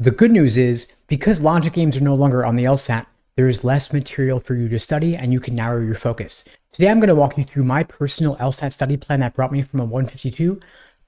The good news is, because logic games are no longer on the LSAT, there is less material for you to study and you can narrow your focus. Today I'm going to walk you through my personal LSAT study plan that brought me from a 152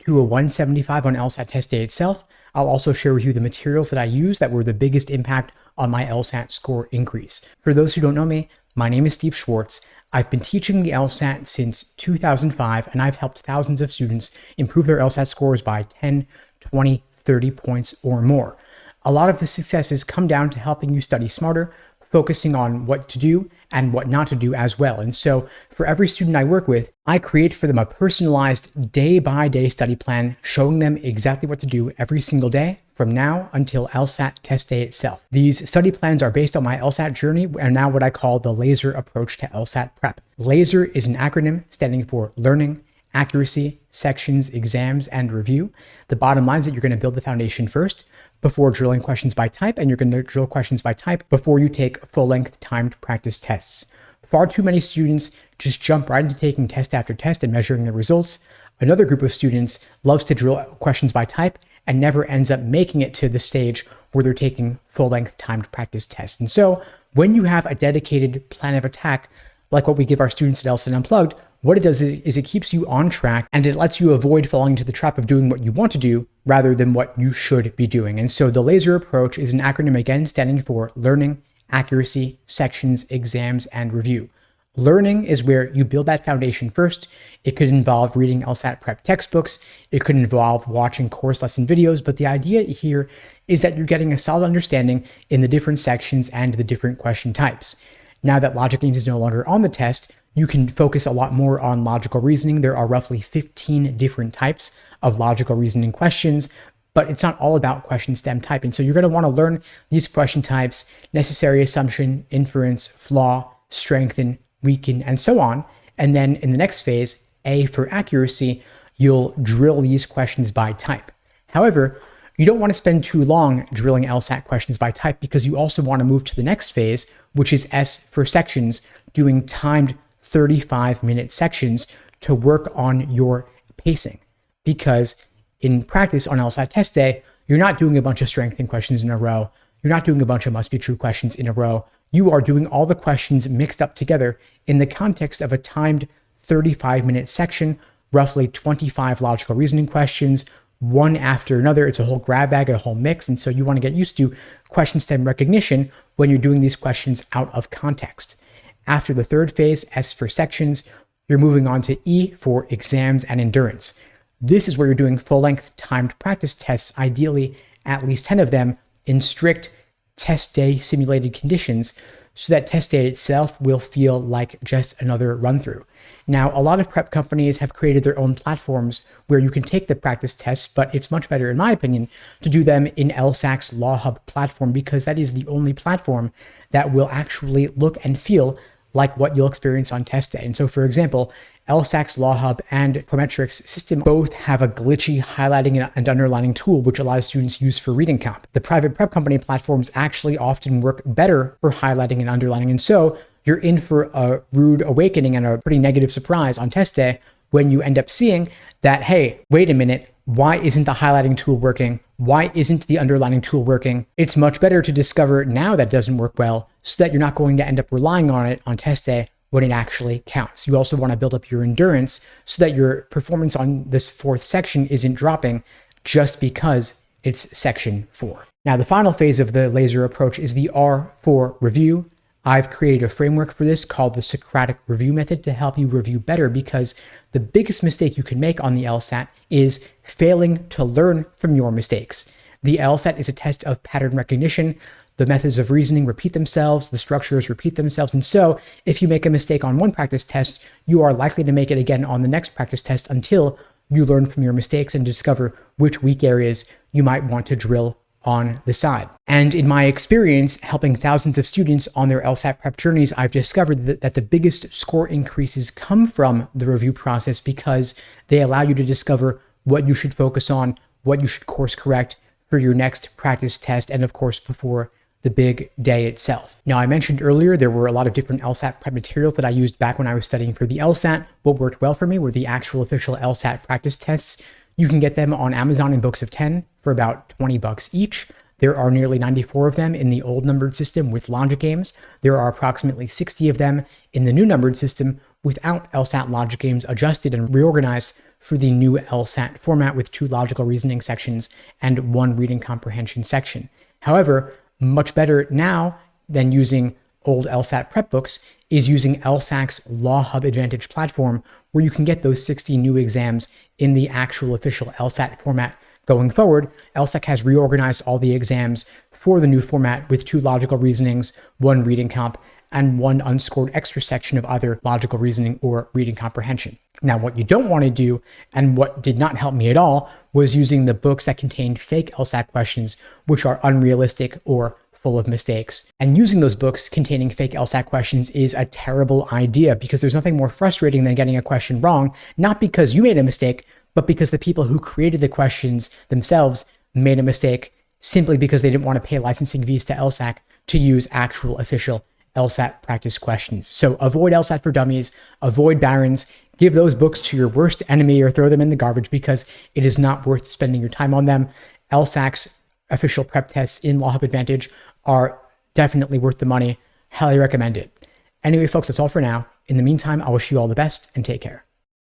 to a 175 on LSAT test day itself. I'll also share with you the materials that I used that were the biggest impact on my LSAT score increase. For those who don't know me, my name is Steve Schwartz. I've been teaching the LSAT since 2005, and I've helped thousands of students improve their LSAT scores by 10, 20, 30 points or more. A lot of the successes come down to helping you study smarter, focusing on what to do and what not to do as well. And so for every student I work with, I create for them a personalized day-by-day study plan, showing them exactly what to do every single day from now until LSAT test day itself. These study plans are based on my LSAT journey and now what I call the LASER approach to LSAT prep. LASER is an acronym standing for learning, accuracy, sections, exams, and review. The bottom line is that you're going to build the foundation first before drilling questions by type, and you're going to drill questions by type before you take full-length timed practice tests. Far too many students just jump right into taking test after test and measuring their results. Another group of students loves to drill questions by type and never ends up making it to the stage where they're taking full-length timed practice tests. And so when you have a dedicated plan of attack, like what we give our students at LSAT Unplugged, what it does is it keeps you on track and it lets you avoid falling into the trap of doing what you want to do rather than what you should be doing. And so the LASER approach is an acronym, again, standing for learning, accuracy, sections, exams, and review. Learning is where you build that foundation first. It could involve reading LSAT prep textbooks. It could involve watching course lesson videos. But the idea here is that you're getting a solid understanding in the different sections and the different question types. Now that logic games is no longer on the test, you can focus a lot more on logical reasoning. There are roughly 15 different types of logical reasoning questions, but it's not all about question stem type. And so you're going to want to learn these question types: necessary assumption, inference, flaw, strengthen, weaken, and so on. And then in the next phase, A for accuracy, you'll drill these questions by type. However, you don't want to spend too long drilling LSAT questions by type because you also want to move to the next phase, which is S for sections, doing timed 35-minute sections to work on your pacing. Because in practice on LSAT test day, you're not doing a bunch of strengthening questions in a row. You're not doing a bunch of must be true questions in a row. You are doing all the questions mixed up together in the context of a timed 35-minute section, roughly 25 logical reasoning questions, one after another. It's a whole grab bag, a whole mix. And so you want to get used to question stem recognition when you're doing these questions out of context. After the third phase, S for sections, you're moving on to E for exams and endurance. This is where you're doing full-length timed practice tests, ideally at least 10 of them in strict test day simulated conditions, so that test day itself will feel like just another run-through. Now, a lot of prep companies have created their own platforms where you can take the practice tests, but it's much better, in my opinion, to do them in LSAC's Law Hub platform, because that is the only platform that will actually look and feel like what you'll experience on test day. And so, for example, LSAC's Law Hub and Prometric's system both have a glitchy highlighting and underlining tool, which allows students to use for reading comp. The private prep company platforms actually often work better for highlighting and underlining. And so you're in for a rude awakening and a pretty negative surprise on test day when you end up seeing that, hey, wait a minute, why isn't the highlighting tool working? Why isn't the underlining tool working? It's much better to discover now that doesn't work well so that you're not going to end up relying on it on test day when it actually counts. You also want to build up your endurance so that your performance on this fourth section isn't dropping just because it's section 4. Now, the final phase of the LASER approach is the R for review. I've created a framework for this called the Socratic review method to help you review better, because the biggest mistake you can make on the LSAT is failing to learn from your mistakes. The LSAT is a test of pattern recognition. The methods of reasoning repeat themselves, the structures repeat themselves. And so if you make a mistake on one practice test, you are likely to make it again on the next practice test until you learn from your mistakes and discover which weak areas you might want to drill on the side. And in my experience helping thousands of students on their LSAT prep journeys, I've discovered that the biggest score increases come from the review process, because they allow you to discover what you should focus on, what you should course correct for your next practice test, and of course before the big day itself. Now, I mentioned earlier there were a lot of different LSAT prep materials that I used back when I was studying for the LSAT. What worked well for me were the actual official LSAT practice tests. You can get them on Amazon in books of 10 for about $20 each. There are nearly 94 of them in the old numbered system with logic games. There are approximately 60 of them in the new numbered system without LSAT logic games adjusted and reorganized for the new LSAT format with 2 logical reasoning sections and 1 reading comprehension section. However, much better now than using old LSAT prep books is using LSAC's Law Hub Advantage platform, where you can get those 60 new exams in the actual official LSAT format going forward. LSAC has reorganized all the exams for the new format with 2 logical reasonings, 1 reading comp, and 1 unscored extra section of either logical reasoning or reading comprehension. Now, what you don't want to do, and what did not help me at all, was using the books that contained fake LSAT questions, which are unrealistic or full of mistakes. And using those books containing fake LSAT questions is a terrible idea, because there's nothing more frustrating than getting a question wrong, not because you made a mistake, but because the people who created the questions themselves made a mistake simply because they didn't want to pay licensing fees to LSAC to use actual official LSAT practice questions. So avoid LSAT for Dummies, avoid Barron's, give those books to your worst enemy or throw them in the garbage, because it is not worth spending your time on them. LSAC's official prep tests in Law Hub Advantage are definitely worth the money. Highly recommend it. Anyway, folks, that's all for now. In the meantime, I wish you all the best and take care.